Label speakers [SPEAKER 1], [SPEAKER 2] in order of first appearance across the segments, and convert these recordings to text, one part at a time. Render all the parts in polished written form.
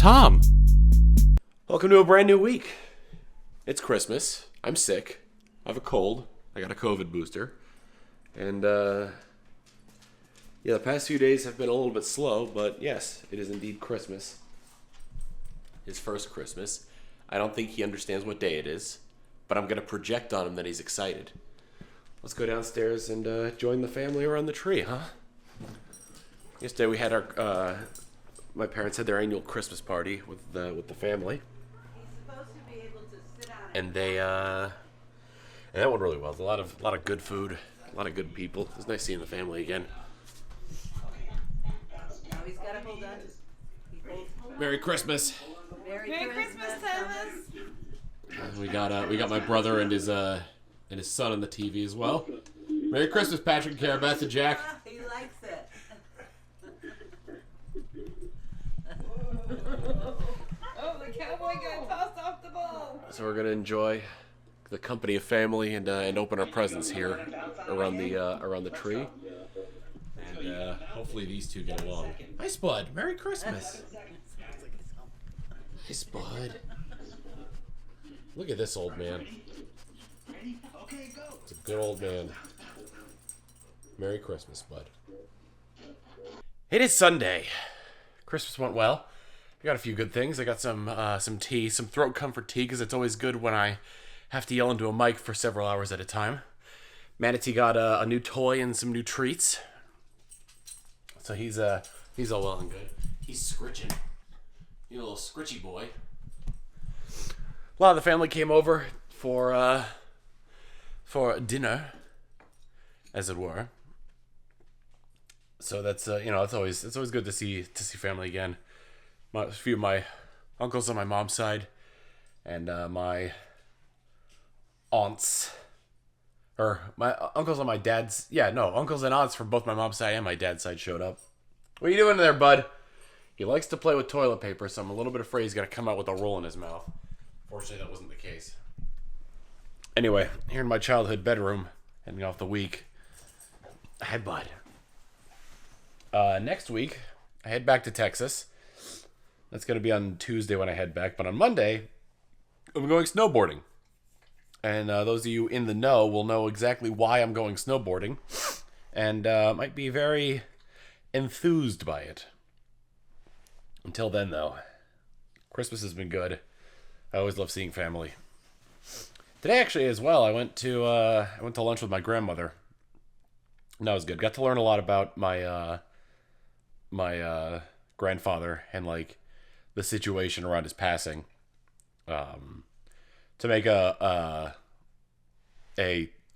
[SPEAKER 1] Tom.
[SPEAKER 2] Welcome to a brand new week. It's Christmas. I'm sick. I have a cold. I got a COVID booster. And, the past few days have been a little bit slow, but yes, it is indeed Christmas. His first Christmas. I don't think he understands what day it is, but I'm going to project on him that he's excited. Let's go downstairs and join the family around the tree, huh? Yesterday we had my parents had their annual Christmas party with the family. And and that went really well. A lot of good food, a lot of good people. It was nice seeing the family again.
[SPEAKER 3] He's got to hold on.
[SPEAKER 2] Merry Christmas.
[SPEAKER 3] Merry Christmas, Thomas.
[SPEAKER 2] We got my brother and his son on the TV as well. Merry Christmas, Patrick, Carabeth, and Jack.
[SPEAKER 3] He likes it. Oh, the cowboy guy tossed off the ball.
[SPEAKER 2] So we're gonna enjoy the company of family and open our presents here around the tree. And hopefully these two get along. Hi, Spud. Merry Christmas. Hi, Spud. Look at this old man. It's a good old man. Merry Christmas, Spud. It is Sunday. Christmas went well. I got a few good things. I got some tea, some throat comfort tea, because it's always good when I have to yell into a mic for several hours at a time. Manatee got a new toy and some new treats. So he's all well and good. He's scritching. You little scritchy boy. A lot of the family came over for dinner, as it were. So that's it's always good to see family again. A few of my uncles on my mom's side, and my aunts, or my uncles on my dad's. Uncles and aunts from both my mom's side and my dad's side showed up. What are you doing there, bud? He likes to play with toilet paper, so I'm a little bit afraid he's gonna come out with a roll in his mouth. Fortunately, that wasn't the case. Anyway, here in my childhood bedroom, ending off the week. Hi, bud. Next week, I head back to Texas. That's going to be on Tuesday when I head back. But on Monday, I'm going snowboarding. And those of you in the know will know exactly why I'm going snowboarding. And might be very enthused by it. Until then, though, Christmas has been good. I always love seeing family. Today, actually, as well, I went to lunch with my grandmother. And that was good. Got to learn a lot about my grandfather and the situation around his passing. To make a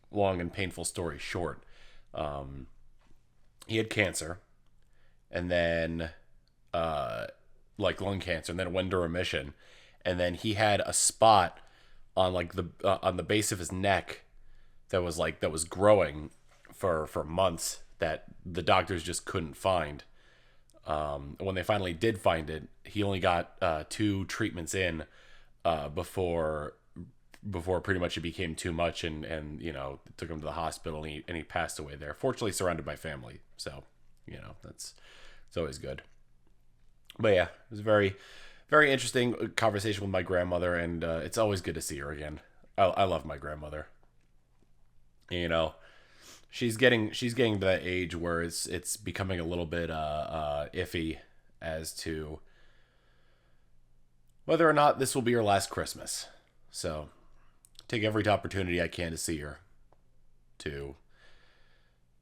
[SPEAKER 2] long and painful story short, he had cancer, and then lung cancer, and then it went into remission, and then he had a spot on on the base of his neck that was growing for months that the doctors just couldn't find. When they finally did find it, he only got 2 treatments in before pretty much it became too much, and took him to the hospital, and he passed away there. Fortunately, surrounded by family, so it's always good. But yeah, it was a very, very interesting conversation with my grandmother, and it's always good to see her again. I love my grandmother. She's getting to that age where it's becoming a little bit iffy as to whether or not this will be her last Christmas. So take every opportunity I can to see her, to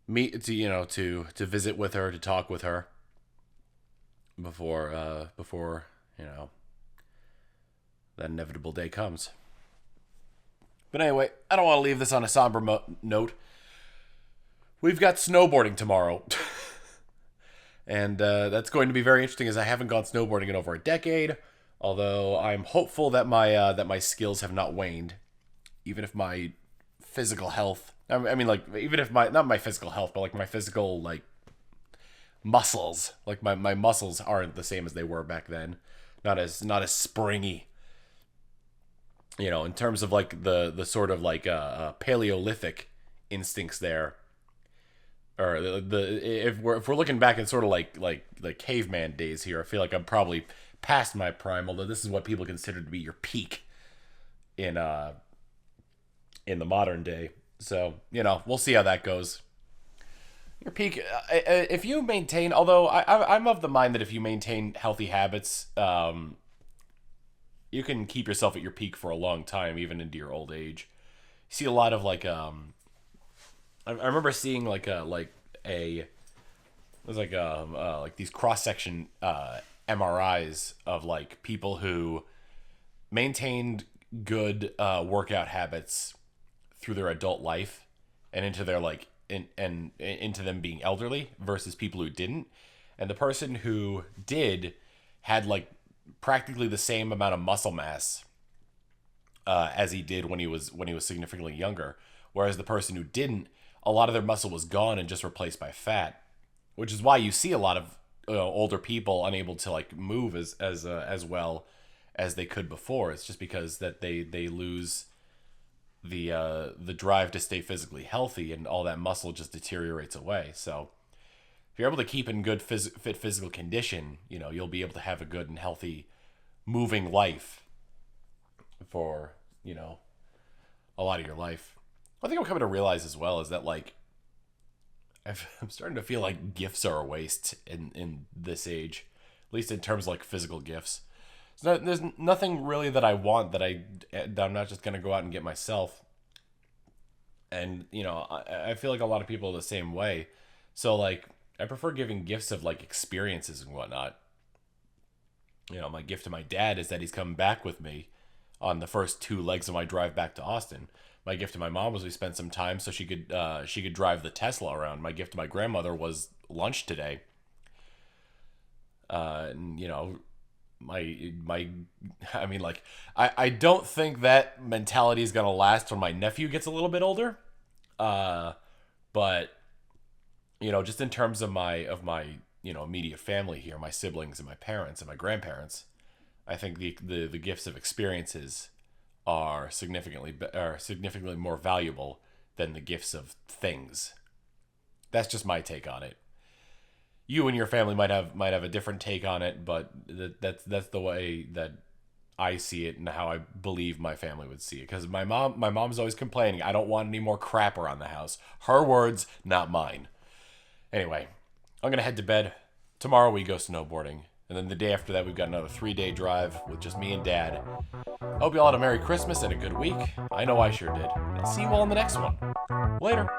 [SPEAKER 2] meet, to visit with her, to talk with her before that inevitable day comes. But anyway, I don't want to leave this on a somber note. We've got snowboarding tomorrow. And that's going to be very interesting, as I haven't gone snowboarding in over a decade. Although I'm hopeful that my skills have not waned. Even if my physical health... even if not my physical health, but my physical, muscles. My muscles aren't the same as they were back then. Not as springy. In terms of the sort of Paleolithic instincts there. or if we're looking back in sort of like caveman days here, I feel like I'm probably past my prime. Although this is what people consider to be your peak in the modern day. So we'll see how that goes. Your peak, if you maintain. Although I'm of the mind that if you maintain healthy habits, you can keep yourself at your peak for a long time, even into your old age. You see a lot of I remember seeing it was like these cross section MRIs of like people who maintained good workout habits through their adult life and into their and into them being elderly versus people who didn't. And the person who did had like practically the same amount of muscle mass as he did when he was significantly younger, whereas the person who didn't, a lot of their muscle was gone and just replaced by fat, which is why you see a lot of older people unable to like move as well as they could before. It's just because that they lose the drive to stay physically healthy, and all that muscle just deteriorates away. So if you're able to keep in good fit physical condition, you'll be able to have a good and healthy moving life for a lot of your life. One thing I'm coming to realize as well is that like I'm starting to feel like gifts are a waste in this age, at least in terms of like physical gifts. There's nothing really that I want that I'm not just gonna go out and get myself. And I feel like a lot of people are the same way. So like I prefer giving gifts of like experiences and whatnot. My gift to my dad is that he's coming back with me on the first 2 legs of my drive back to Austin. My gift to my mom was we spent some time so she could drive the Tesla around. My gift to my grandmother was lunch today. And I mean, like, I don't think that mentality is gonna last when my nephew gets a little bit older. But just in terms of my immediate family here, my siblings and my parents and my grandparents, I think the gifts of experiences are significantly more valuable than the gifts of things. That's just my take on it. You and your family might have a different take on it, but that's the way that I see it and how I believe my family would see it. Because my mom's always complaining, I don't want any more crap around the house. Her words, not mine. Anyway, I'm gonna head to bed. Tomorrow we go snowboarding, and then the day after that we've got another 3-day drive with just me and Dad. Hope you all had a Merry Christmas and a good week. I know I sure did. I'll see you all in the next one. Later.